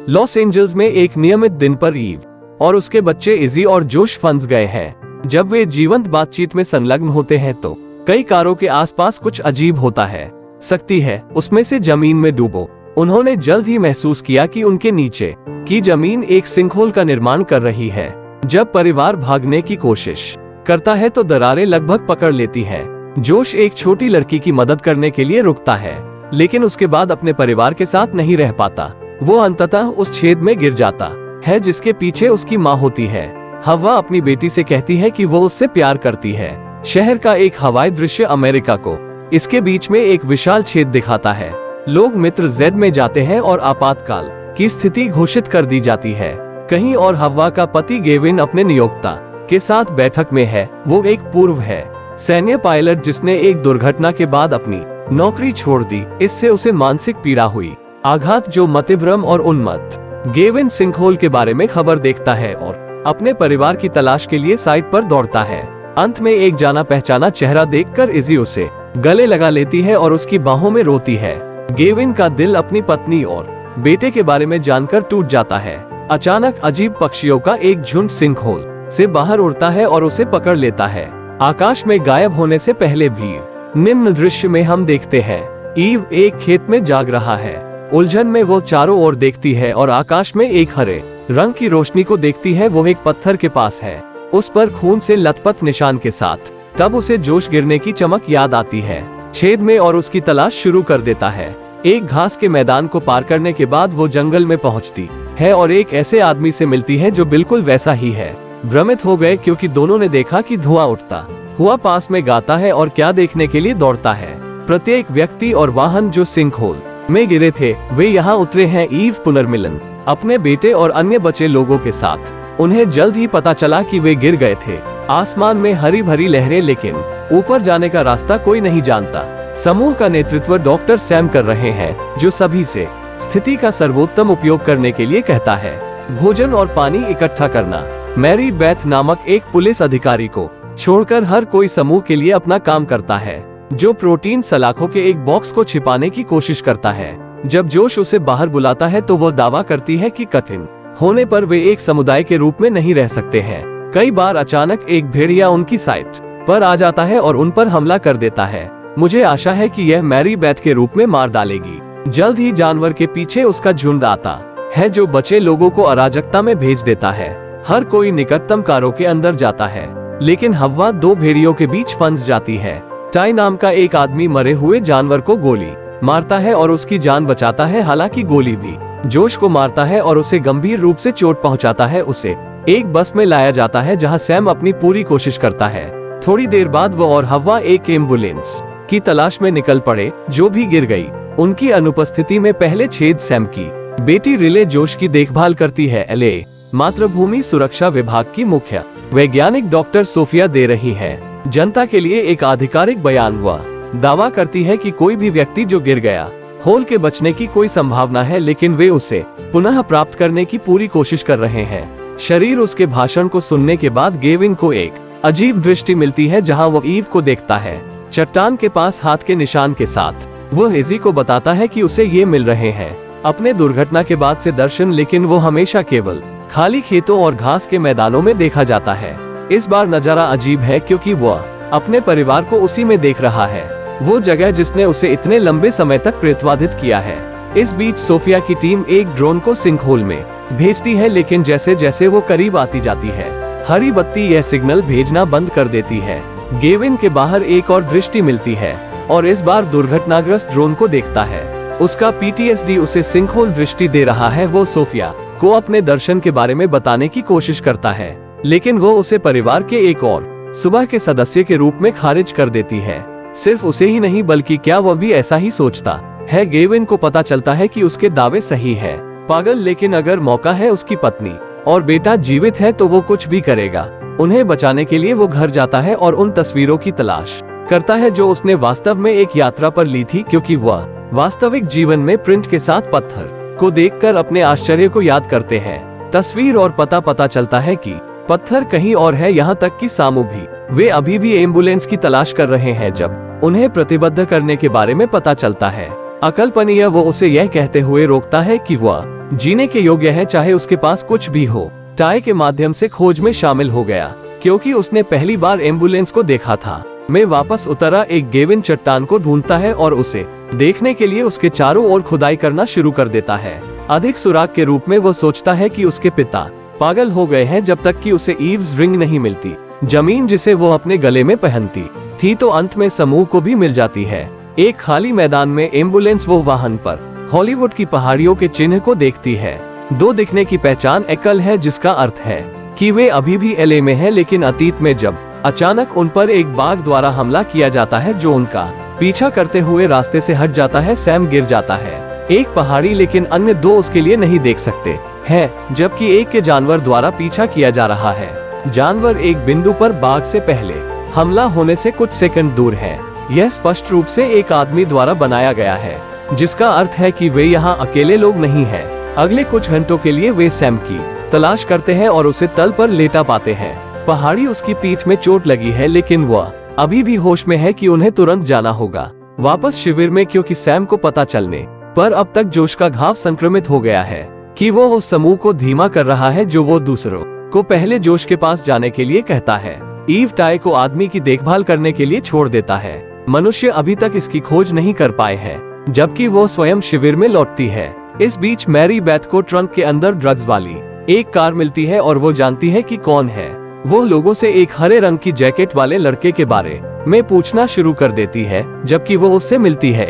Los Angeles में एक नियमित दिन पर ईव और उसके बच्चे इजी और जोश फंस गए हैं। जब वे जीवंत बातचीत में संलग्न होते हैं तो कई कारों के आसपास कुछ अजीब होता है। सकती है उसमें से जमीन में डूबो। उन्होंने जल्द ही महसूस किया कि उनके नीचे की जमीन एक सिंकहोल का निर्माण कर रही है। जब परिवार भागने की कोशिश करता है तो दरारें लगभग पकड़ लेती हैं। जोश एक छोटी लड़की की मदद करने के लिए रुकता है, लेकिन उसके बाद अपने परिवार के साथ नहीं रह पाता। वो अंततः उस छेद में गिर जाता है जिसके पीछे उसकी माँ होती है। हवा अपनी बेटी से कहती है कि वो उससे प्यार करती है। शहर का एक हवाई दृश्य अमेरिका को इसके बीच में एक विशाल छेद दिखाता है। लोग मित्र जेड में जाते हैं और आपातकाल की स्थिति घोषित कर दी जाती है। कहीं और हवा का पति गेविन अपने नियोक्ता के साथ बैठक में है। वो एक पूर्व है सैन्य पायलट जिसने एक दुर्घटना के बाद अपनी नौकरी छोड़ दी। इससे उसे मानसिक पीड़ा हुई, आघात जो मतिभ्रम और उन्मत्त। गेविन सिंकहोल के बारे में खबर देखता है और अपने परिवार की तलाश के लिए साइट पर दौड़ता है। अंत में एक जाना पहचाना चेहरा देखकर इजी उसे गले लगा लेती है और उसकी बाहों में रोती है। गेविन का दिल अपनी पत्नी और बेटे के बारे में जानकर टूट जाता है। अचानक अजीब पक्षियों का एक झुंड सिंकहोल से बाहर उड़ता है और उसे पकड़ लेता है। आकाश में गायब होने से पहले भीड़। निम्न दृश्य में हम देखते हैं ईव एक खेत में जाग रहा है। उलझन में वो चारों ओर देखती है और आकाश में एक हरे रंग की रोशनी को देखती है। वो एक पत्थर के पास है, उस पर खून से लथपथ निशान के साथ। तब उसे जोश गिरने की चमक याद आती है छेद में और उसकी तलाश शुरू कर देता है। एक घास के मैदान को पार करने के बाद वो जंगल में पहुंचती है और एक ऐसे आदमी से मिलती है जो बिल्कुल वैसा ही है। भ्रमित हो गए क्योंकि दोनों ने देखा कि धुआं उठता हुआ पास में गाता है और क्या देखने के लिए दौड़ता है। प्रत्येक व्यक्ति और वाहन जो सिंकहोल में गिरे थे वे यहाँ उतरे हैं। ईव पुनर्मिलन अपने बेटे और अन्य बचे लोगों के साथ। उन्हें जल्द ही पता चला कि वे गिर गए थे। आसमान में हरी भरी लहरें, लेकिन ऊपर जाने का रास्ता कोई नहीं जानता। समूह का नेतृत्व डॉक्टर सैम कर रहे हैं जो सभी से स्थिति का सर्वोत्तम उपयोग करने के लिए कहता है। भोजन और पानी इकट्ठा करना। मैरी बेथ नामक एक पुलिस अधिकारी को छोड़कर हर कोई समूह के लिए अपना काम करता है, जो प्रोटीन सलाखों के एक बॉक्स को छिपाने की कोशिश करता है। जब जोश उसे बाहर बुलाता है तो वो दावा करती है कि कठिन होने पर वे एक समुदाय के रूप में नहीं रह सकते हैं। कई बार अचानक एक भेड़िया उनकी साइट पर आ जाता है और उन पर हमला कर देता है। मुझे आशा है कि यह मैरी बेथ के रूप में मार डालेगी। जल्द ही जानवर के पीछे उसका झुंड आता है जो बचे लोगों को अराजकता में भेज देता है। हर कोई निकटतम कारों के अंदर जाता है, लेकिन हवा दो भेड़ियों के बीच फंस जाती है। टाई नाम का एक आदमी मरे हुए जानवर को गोली मारता है और उसकी जान बचाता है। हालांकि गोली भी जोश को मारता है और उसे गंभीर रूप से चोट पहुंचाता है। उसे एक बस में लाया जाता है जहां सैम अपनी पूरी कोशिश करता है। थोड़ी देर बाद वो और हवा एक एम्बुलेंस की तलाश में निकल पड़े जो भी गिर गई। उनकी अनुपस्थिति में पहले छेद सैम की बेटी रिले जोश की देखभाल करती है। एलए मातृभूमि सुरक्षा विभाग की मुख्य वैज्ञानिक डॉक्टर सोफिया दे रही है जनता के लिए एक आधिकारिक बयान। वह दावा करती है कि कोई भी व्यक्ति जो गिर गया होल के बचने की कोई संभावना है, लेकिन वे उसे पुनः प्राप्त करने की पूरी कोशिश कर रहे हैं। शरीर उसके भाषण को सुनने के बाद गेविन को एक अजीब दृष्टि मिलती है जहां वो ईव को देखता है चट्टान के पास हाथ के निशान के साथ। वह इजी को बताता है कि उसे ये मिल रहे हैं अपने दुर्घटना के बाद से दर्शन, लेकिन वो हमेशा केवल खाली खेतों और घास के मैदानों में देखा जाता है। इस बार नजारा अजीब है क्योंकि वह अपने परिवार को उसी में देख रहा है, वो जगह जिसने उसे इतने लंबे समय तक प्रेतवाधित किया है। इस बीच सोफिया की टीम एक ड्रोन को सिंकहोल में भेजती है, लेकिन जैसे जैसे वो करीब आती जाती है हरी बत्ती यह सिग्नल भेजना बंद कर देती है। गेविन के बाहर एक और दृष्टि मिलती है और इस बार दुर्घटनाग्रस्त ड्रोन को देखता है। उसका पीटीएसडी उसे सिंकहोल दृष्टि दे रहा है। वो सोफिया को अपने दर्शन के बारे में बताने की कोशिश करता है, लेकिन वो उसे परिवार के एक और सुबह के सदस्य के रूप में खारिज कर देती है। सिर्फ उसे ही नहीं बल्कि क्या वह भी ऐसा ही सोचता है। गेविन को पता चलता है कि उसके दावे सही है। पागल, लेकिन अगर मौका है उसकी पत्नी और बेटा जीवित है तो वो कुछ भी करेगा। उन्हें बचाने के लिए वो घर जाता है और उन तस्वीरों की तलाश करता है जो उसने वास्तव में एक यात्रा पर ली थी, क्योंकि वह वास्तविक जीवन में प्रिंट के साथ पत्थर को देखकर अपने आश्चर्य को याद करते हैं। तस्वीर और पता चलता है कि पत्थर कहीं और है, यहाँ तक कि सामू भी। वे अभी भी एम्बुलेंस की तलाश कर रहे हैं। जब उन्हें प्रतिबद्ध करने के बारे में पता चलता है अकल्पनीय वो उसे यह कहते हुए रोकता है कि वह जीने के योग्य है चाहे उसके पास कुछ भी हो। टाई के माध्यम से खोज में शामिल हो गया क्योंकि उसने पहली बार एम्बुलेंस को देखा था। मैं वापस उतरा एक गेविन चट्टान को ढूंढता है और उसे देखने के लिए उसके चारों ओर खुदाई करना शुरू कर देता है। अधिक सुराग के रूप में वो सोचता है कि उसके पिता पागल हो गए हैं जब तक कि उसे ईव्स रिंग नहीं मिलती, जमीन जिसे वो अपने गले में पहनती थी। तो अंत में समूह को भी मिल जाती है। एक खाली मैदान में एम्बुलेंस वो वाहन पर हॉलीवुड की पहाड़ियों के चिन्ह को देखती है। दो दिखने की पहचान एकल है, जिसका अर्थ है कि वे अभी भी एलए में हैं, लेकिन अतीत में जब अचानक उन पर एक बाघ द्वारा हमला किया जाता है जो उनका पीछा करते हुए रास्ते से हट जाता है, सैम गिर जाता है एक पहाड़ी, लेकिन अन्य दो उसके लिए नहीं देख सकते हैं, जबकि एक के जानवर द्वारा पीछा किया जा रहा है। जानवर एक बिंदु पर बाघ से पहले हमला होने से कुछ सेकंड दूर है। यह स्पष्ट रूप से एक आदमी द्वारा बनाया गया है, जिसका अर्थ है कि वे यहाँ अकेले लोग नहीं हैं। अगले कुछ घंटों के लिए वे सैम की तलाश करते हैं और उसे तल पर लेटा पाते हैं। पहाड़ी उसकी पीठ में चोट लगी है, लेकिन वह अभी भी होश में है कि उन्हें तुरंत जाना होगा वापस शिविर में, क्योंकि सैम को पता चलने पर अब तक जोश का घाव संक्रमित हो गया है कि वो उस समूह को धीमा कर रहा है जो वो दूसरों को पहले जोश के पास जाने के लिए कहता है। ईव टाई को आदमी की देखभाल करने के लिए छोड़ देता है। मनुष्य अभी तक इसकी खोज नहीं कर पाए हैं, जबकि वो स्वयं शिविर में लौटती है। इस बीच मैरी बेथ को ट्रंक के अंदर ड्रग्स वाली एक कार मिलती है और वो जानती है कि कौन है। वो लोगों से एक हरे रंग की जैकेट वाले लड़के के बारे में पूछना शुरू कर देती है, जबकि वो उससे मिलती है।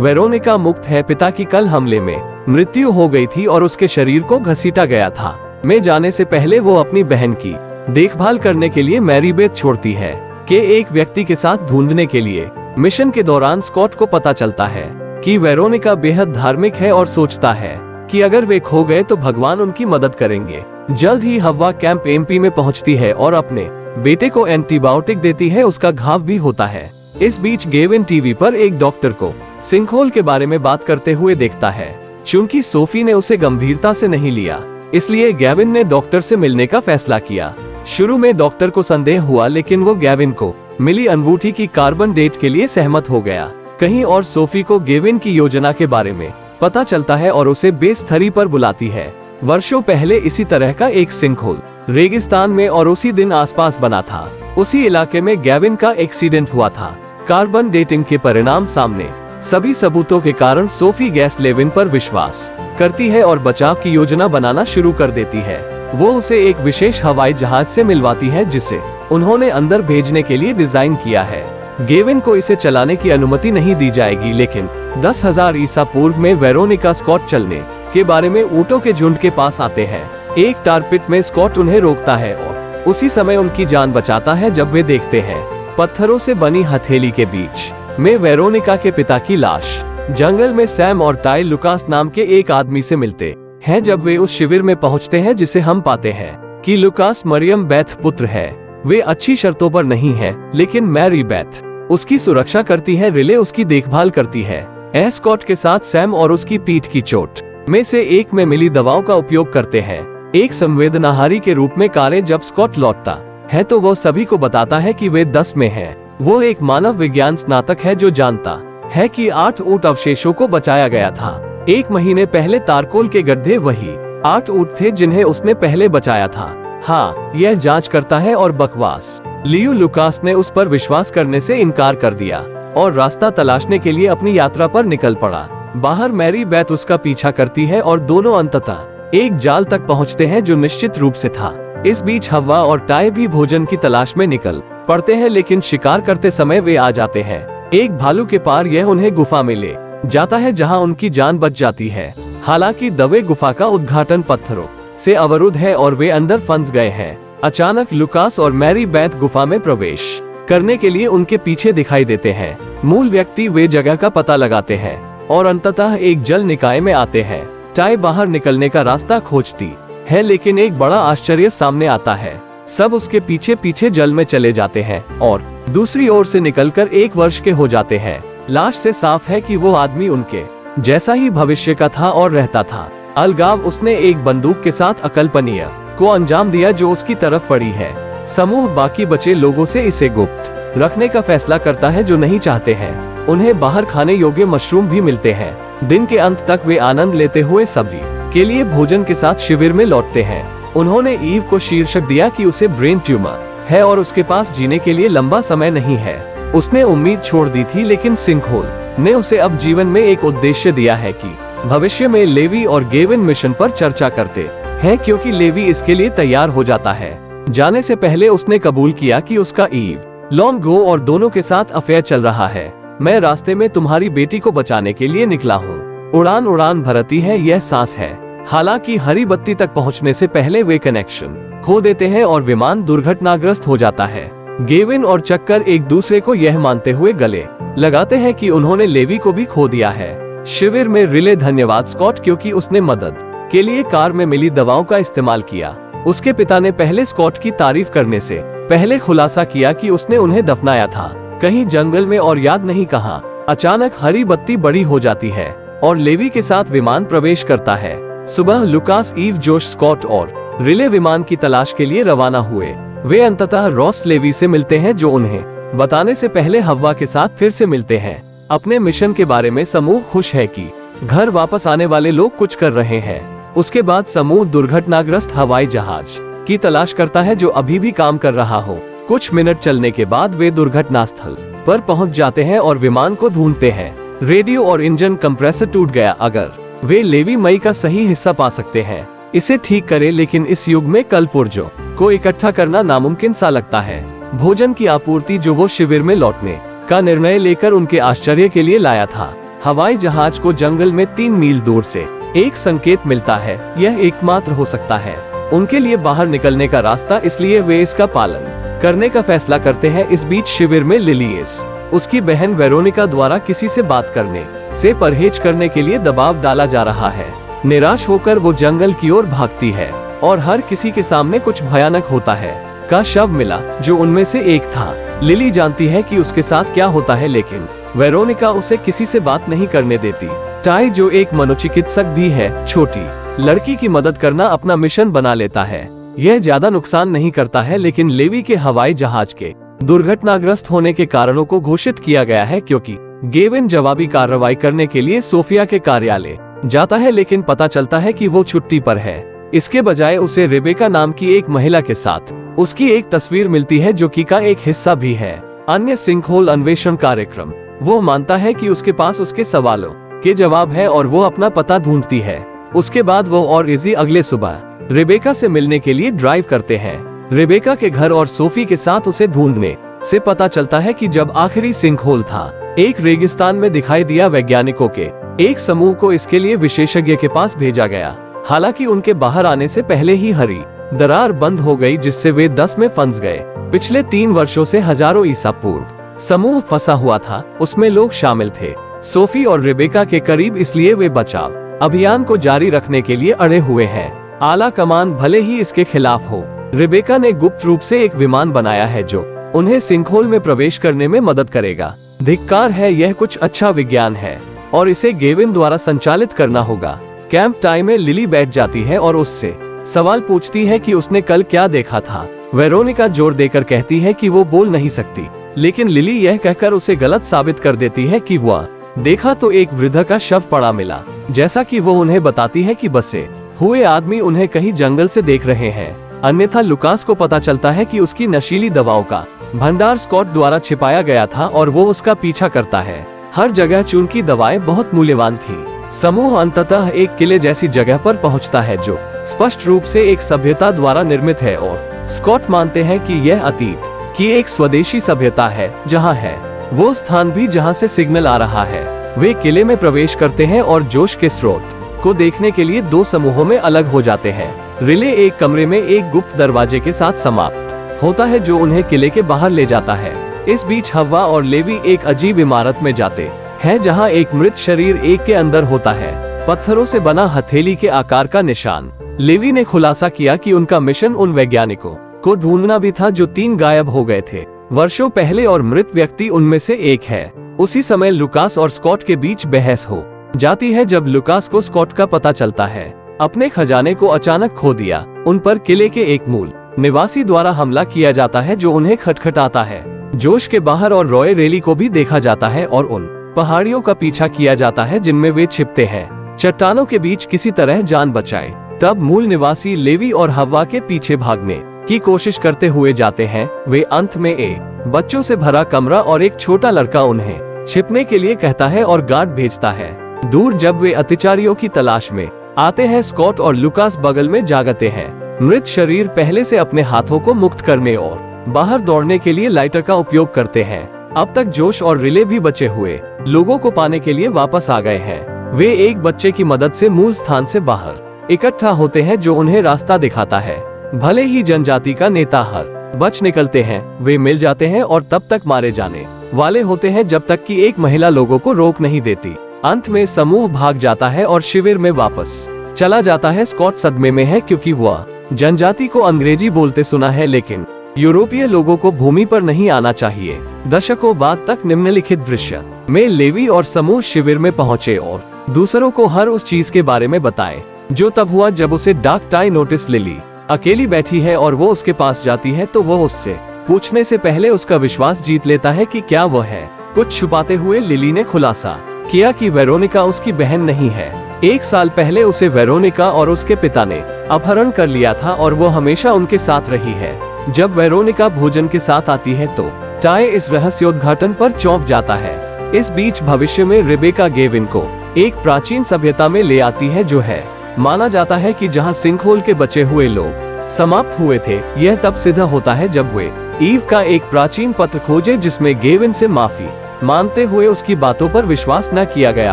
वेरोनिका मुक्त है, पिता की कल हमले में मृत्यु हो गई थी और उसके शरीर को घसीटा गया था। मैं जाने से पहले वो अपनी बहन की देखभाल करने के लिए मैरी बेथ छोड़ती है कि एक व्यक्ति के साथ ढूंढने के लिए मिशन के दौरान स्कॉट को पता चलता है कि वेरोनिका बेहद धार्मिक है और सोचता है कि अगर वे खो गए तो भगवान उनकी मदद करेंगे। जल्द ही हवा कैंप एमपी में पहुंचती है और अपने बेटे को एंटीबायोटिक देती है, उसका घाव भी होता है। इस बीच गेविन टीवी पर एक डॉक्टर को सिंकहोल के बारे में बात करते हुए देखता है। चूंकि सोफी ने उसे गंभीरता से नहीं लिया, इसलिए गैविन ने डॉक्टर से मिलने का फैसला किया। शुरू में डॉक्टर को संदेह हुआ, लेकिन वो गैविन को मिली अंगूठी की कार्बन डेट के लिए सहमत हो गया। कहीं और सोफी को गेविन की योजना के बारे में पता चलता है और उसे बेस थरी पर बुलाती है। वर्षों पहले इसी तरह का एक सिंकहोल रेगिस्तान में और उसी दिन आसपास बना था। उसी इलाके में गैविन का एक्सीडेंट हुआ था। कार्बन डेटिंग के परिणाम सामने सभी सबूतों के कारण सोफी गैस लेविन पर विश्वास करती है और बचाव की योजना बनाना शुरू कर देती है। वो उसे एक विशेष हवाई जहाज से मिलवाती है जिसे उन्होंने अंदर भेजने के लिए डिजाइन किया है। गेविन को इसे चलाने की अनुमति नहीं दी जाएगी, लेकिन 10,000 ईसा पूर्व में वेरोनिका स्कॉट चलने के बारे में ऊंटों के झुंड के पास आते हैं। एक टारपिट में स्कॉट उन्हें रोकता है और उसी समय उनकी जान बचाता है जब वे देखते हैं पत्थरों से बनी हथेली के बीच में वेरोनिका के पिता की लाश। जंगल में सैम और टाई लुकास नाम के एक आदमी से मिलते हैं। जब वे उस शिविर में पहुंचते हैं जिसे हम पाते हैं कि लुकास मरियम बेथ पुत्र है। वे अच्छी शर्तों पर नहीं है, लेकिन मैरी बेथ उसकी सुरक्षा करती है, रिले उसकी देखभाल करती है। एस्कॉट के साथ सैम और उसकी पीठ की चोट में से एक में मिली दवाओं का उपयोग करते हैं एक संवेदनाहारी के रूप में कारें। जब स्कॉट लौटता है तो वो सभी को बताता है कि वे 10 में हैं। वो एक मानव विज्ञान स्नातक है जो जानता है कि 8 ऊंट अवशेषों को बचाया गया था। 1 महीने पहले तारकोल के गड्ढे वही 8 ऊंट थे जिन्हें उसने पहले बचाया था। हाँ, यह जांच करता है और बकवास लियो लुकास ने उस पर विश्वास करने से इनकार कर दिया और रास्ता तलाशने के लिए अपनी यात्रा पर निकल पड़ा। बाहर मैरी बेथ उसका पीछा करती है और दोनों अंततः एक जाल तक पहुंचते हैं जो निश्चित रूप से था। इस बीच हवा और टाई भी भोजन की तलाश में निकल पड़ते हैं, लेकिन शिकार करते समय वे आ जाते हैं एक भालू के पार। यह उन्हें गुफा में ले जाता है जहां उनकी जान बच जाती है। हालांकि दबे गुफा का उद्घाटन पत्थरों से अवरुद्ध है और वे अंदर फंस गए हैं। अचानक लुकास और मैरी बेथ गुफा में प्रवेश करने के लिए उनके पीछे दिखाई देते हैं। मूल व्यक्ति वे जगह का पता लगाते हैं और अंततः एक जल निकाय में आते हैं। टाई बाहर निकलने का रास्ता खोजती है, लेकिन एक बड़ा आश्चर्य सामने आता है। सब उसके पीछे पीछे जल में चले जाते हैं और दूसरी ओर से निकलकर 1 वर्ष के हो जाते हैं। लाश से साफ है कि वो आदमी उनके जैसा ही भविष्य का था और रहता था। अलगाव उसने एक बंदूक के साथ अकल्पनीय को अंजाम दिया जो उसकी तरफ पड़ी है। समूह बाकी बचे लोगों से इसे गुप्त रखने का फैसला करता है जो नहीं चाहते हैं उन्हें बाहर खाने योग्य मशरूम भी मिलते हैं। दिन के अंत तक वे आनंद लेते हुए सभी के लिए भोजन के साथ शिविर में लौटते हैं। उन्होंने ईव को शीर्षक दिया कि उसे ब्रेन ट्यूमर है और उसके पास जीने के लिए लंबा समय नहीं है। उसने उम्मीद छोड़ दी थी, लेकिन सिंकहोल ने उसे अब जीवन में एक उद्देश्य दिया है कि भविष्य में लेवी और गेविन मिशन पर चर्चा करते हैं, क्योंकि लेवी इसके लिए तैयार हो जाता है। जाने से पहले उसने कबूल किया कि उसका ईव, लॉन्ग गो और दोनों के साथ अफेयर चल रहा है। मैं रास्ते में तुम्हारी बेटी को बचाने के लिए निकला हूँ। उड़ान उड़ान भरती है, यह सांस है। हालांकि हरी बत्ती तक पहुंचने से पहले वे कनेक्शन खो देते हैं और विमान दुर्घटनाग्रस्त हो जाता है। गेविन और चक्कर एक दूसरे को यह मानते हुए गले लगाते हैं कि उन्होंने लेवी को भी खो दिया है। शिविर में रिले धन्यवाद स्कॉट, क्योंकि उसने मदद के लिए कार में मिली दवाओं का इस्तेमाल किया। उसके पिता ने पहले स्कॉट की तारीफ करने से पहले खुलासा किया कि उसने उन्हें दफनाया था कहीं जंगल में और याद नहीं कहां। अचानक हरी बत्ती बड़ी हो जाती है और लेवी के साथ विमान प्रवेश करता है। सुबह लुकास, ईव, जोश, स्कॉट और रिले विमान की तलाश के लिए रवाना हुए। वे अंततः रॉस लेवी से मिलते हैं, जो उन्हें बताने से पहले हव्वा के साथ फिर से मिलते हैं। अपने मिशन के बारे में समूह खुश है कि घर वापस आने वाले लोग कुछ कर रहे हैं। उसके बाद समूह दुर्घटनाग्रस्त हवाई जहाज की तलाश करता है जो अभी भी काम कर रहा हो। कुछ मिनट चलने के बाद वे दुर्घटना स्थल पर पहुंच जाते हैं और विमान को ढूंढते हैं। रेडियो और इंजन कंप्रेसर टूट गया। अगर वे लेवी मई का सही हिस्सा पा सकते हैं, इसे ठीक करें, लेकिन इस युग में कल पुर्जों को इकट्ठा करना नामुमकिन सा लगता है। भोजन की आपूर्ति जो वो शिविर में लौटने का निर्णय लेकर उनके आश्चर्य के लिए लाया था। हवाई जहाज को जंगल में 3 मील दूर से एक संकेत मिलता है। यह एकमात्र हो सकता है उनके लिए बाहर निकलने का रास्ता, इसलिए वे इसका पालन करने का फैसला करते हैं। इस बीच शिविर में लिलीस उसकी बहन वेरोनिका द्वारा किसी से बात करने से परहेज करने के लिए दबाव डाला जा रहा है। निराश होकर वो जंगल की ओर भागती है और हर किसी के सामने कुछ भयानक होता है का शव मिला, जो उनमें से एक था। लिली जानती है कि उसके साथ क्या होता है, लेकिन वेरोनिका उसे किसी से बात नहीं करने देती। टाई, जो एक मनोचिकित्सक भी है, छोटी लड़की की मदद करना अपना मिशन बना लेता है। यह ज्यादा नुकसान नहीं करता है, लेकिन लेवी के हवाई जहाज के दुर्घटनाग्रस्त होने के कारणों को घोषित किया गया है, क्योंकि गेविन जवाबी कार्रवाई करने के लिए सोफिया के कार्यालय जाता है, लेकिन पता चलता है कि वो छुट्टी पर है। इसके बजाय उसे रेबेका नाम की एक महिला के साथ उसकी एक तस्वीर मिलती है, जो कि का एक हिस्सा भी है। अन्य सिंकहोल अन्वेषण कार्यक्रम। वो मानता है कि उसके पास उसके सवालों के जवाब है और वो अपना पता ढूंढती है। उसके बाद वो और इजी अगले सुबह रेबेका से मिलने के लिए ड्राइव करते हैं। रेबेका के घर और सोफी के साथ उसे ढूंढने से पता चलता है कि जब आखिरी सिंकहोल था, एक रेगिस्तान में दिखाई दिया। वैज्ञानिकों के एक समूह को इसके लिए विशेषज्ञ के पास भेजा गया। हालांकि उनके बाहर आने से पहले ही हरी दरार बंद हो गई, जिससे वे 10 में फंस गए। पिछले 3 वर्षों से हजारों ईसा पूर्व समूह फंसा हुआ था, उसमें लोग शामिल थे सोफी और रेबेका के करीब, इसलिए वे बचाव अभियान को जारी रखने के लिए अड़े हुए हैं। आला कमान भले ही इसके खिलाफ हो, रेबेका ने गुप्त रूप से एक विमान बनाया है जो उन्हें सिंकहोल में प्रवेश करने में मदद करेगा। धिक्कार है, यह कुछ अच्छा विज्ञान है और इसे गेविन द्वारा संचालित करना होगा। कैंप टाइम में लिली बैठ जाती है और उससे सवाल पूछती है कि उसने कल क्या देखा था। वेरोनिका जोर देकर कहती है कि वो बोल नहीं सकती, लेकिन लिली यह कहकर उसे गलत साबित कर देती है कि वह देखा तो एक वृद्ध का शव पड़ा मिला, जैसा कि वो उन्हें बताती है कि बसे हुए आदमी उन्हें कहीं जंगल से देख रहे हैं। अन्यथा लुकास को पता चलता है कि उसकी नशीली दवाओं का भंडार स्कॉट द्वारा छिपाया गया था और वो उसका पीछा करता है। हर जगह चून की दवाएं बहुत मूल्यवान थी। समूह अंततः एक किले जैसी जगह पर पहुंचता है जो स्पष्ट रूप से एक सभ्यता द्वारा निर्मित है और स्कॉट मानते हैं कि यह अतीत की एक स्वदेशी सभ्यता है, जहां है वो स्थान भी जहां से सिग्नल आ रहा है। वे किले में प्रवेश करते हैं और जोश के स्रोत को देखने के लिए 2 समूहों में अलग हो जाते हैं। रिले एक कमरे में एक गुप्त दरवाजे के साथ समाप्त होता है जो उन्हें किले के बाहर ले जाता है। इस बीच हव्वा और लेवी एक अजीब इमारत में जाते हैं जहां एक मृत शरीर एक के अंदर होता है, पत्थरों से बना हथेली के आकार का निशान। लेवी ने खुलासा किया कि उनका मिशन उन वैज्ञानिकों को ढूंढना भी था जो 3 गायब हो गए थे वर्षों पहले और मृत व्यक्ति उनमें से एक है। उसी समय लुकास और स्कॉट के बीच बहस हो जाती है जब लुकास को स्कॉट का पता चलता है अपने खजाने को अचानक खो दिया। उन पर किले के एक मूल निवासी द्वारा हमला किया जाता है जो उन्हें खटखटाता है। जोश के बाहर और रॉय रेली को भी देखा जाता है और उन पहाड़ियों का पीछा किया जाता है जिनमें वे छिपते हैं, चट्टानों के बीच किसी तरह जान बचाए। तब मूल निवासी लेवी और हव्वा के पीछे भागने की कोशिश करते हुए जाते हैं। वे अंत में बच्चों से भरा कमरा और एक छोटा लड़का उन्हें छिपने के लिए कहता है और गार्ड भेजता है। दूर जब वे अत्याचारियों की तलाश में आते हैं, स्कॉट और लुकास बगल में जागते हैं। मृत शरीर पहले से अपने हाथों को मुक्त करने और बाहर दौड़ने के लिए लाइटर का उपयोग करते हैं। अब तक जोश और रिले भी बचे हुए लोगों को पाने के लिए वापस आ गए हैं। वे एक बच्चे की मदद से मूल स्थान से बाहर इकट्ठा होते हैं जो उन्हें रास्ता दिखाता है। भले ही जनजाति का नेता हर बच निकलते हैं, वे मिल जाते हैं और तब तक मारे जाने वाले होते हैं जब तक कि एक महिला लोगों को रोक नहीं देती। अंत में समूह भाग जाता है और शिविर में वापस चला जाता है। स्कॉट सदमे में है क्योंकि वह जनजाति को अंग्रेजी बोलते सुना है, लेकिन यूरोपीय लोगों को भूमि पर नहीं आना चाहिए। दशकों बाद तक निम्नलिखित दृश्य में लेवी और समूह शिविर में पहुंचे और दूसरों को हर उस चीज के बारे में बताए जो तब हुआ जब उसे डार्क टाई नोटिस। लिली अकेली बैठी है और वो उसके पास जाती है तो वो उससे पूछने से पहले उसका विश्वास जीत लेता है कि क्या वह है। कुछ छुपाते हुए लिली ने खुलासा किया कि वेरोनिका उसकी बहन नहीं है। 1 साल पहले उसे वेरोनिका और उसके पिता ने अपहरण कर लिया था और वो हमेशा उनके साथ रही है। जब वेरोनिका भोजन के साथ आती है तो टाई इस रहस्योद्घाटन पर चौंक जाता है। इस बीच भविष्य में रेबेका गेविन को एक प्राचीन सभ्यता में ले आती है जो है माना जाता है कि जहां सिंकहोल के बचे हुए लोग समाप्त हुए थे। यह तब सिद्ध होता है जब वे ईव का एक प्राचीन पत्र खोजे जिसमें गेविन से माफी मांगते हुए उसकी बातों पर विश्वास न किया गया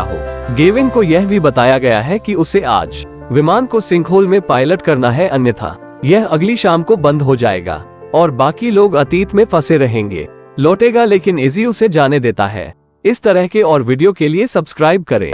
हो। गेविन को यह भी बताया गया है कि उसे आज विमान को सिंकहोल में पायलट करना है, अन्यथा यह अगली शाम को बंद हो जाएगा और बाकी लोग अतीत में फंसे रहेंगे। लौटेगा लेकिन इजी उसे जाने देता है। इस तरह के और वीडियो के लिए सब्सक्राइब करें।